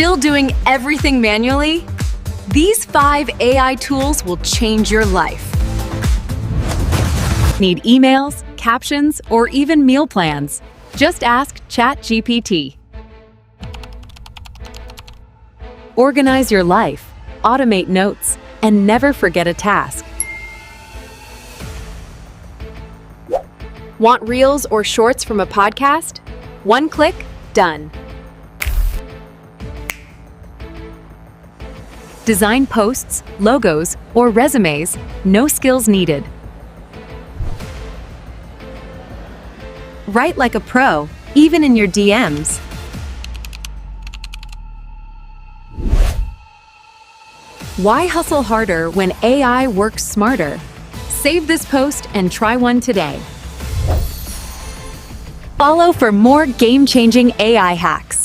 Still doing everything manually? These 5 AI tools will change your life. Need emails, captions, or even meal plans? Just ask ChatGPT. Organize your life, automate notes, and never forget a task. Want reels or shorts from a podcast? One click, done. Design posts, logos, or resumes, no skills needed. Write like a pro, even in your DMs. Why hustle harder when AI works smarter? Save this post and try one today. Follow for more game-changing AI hacks.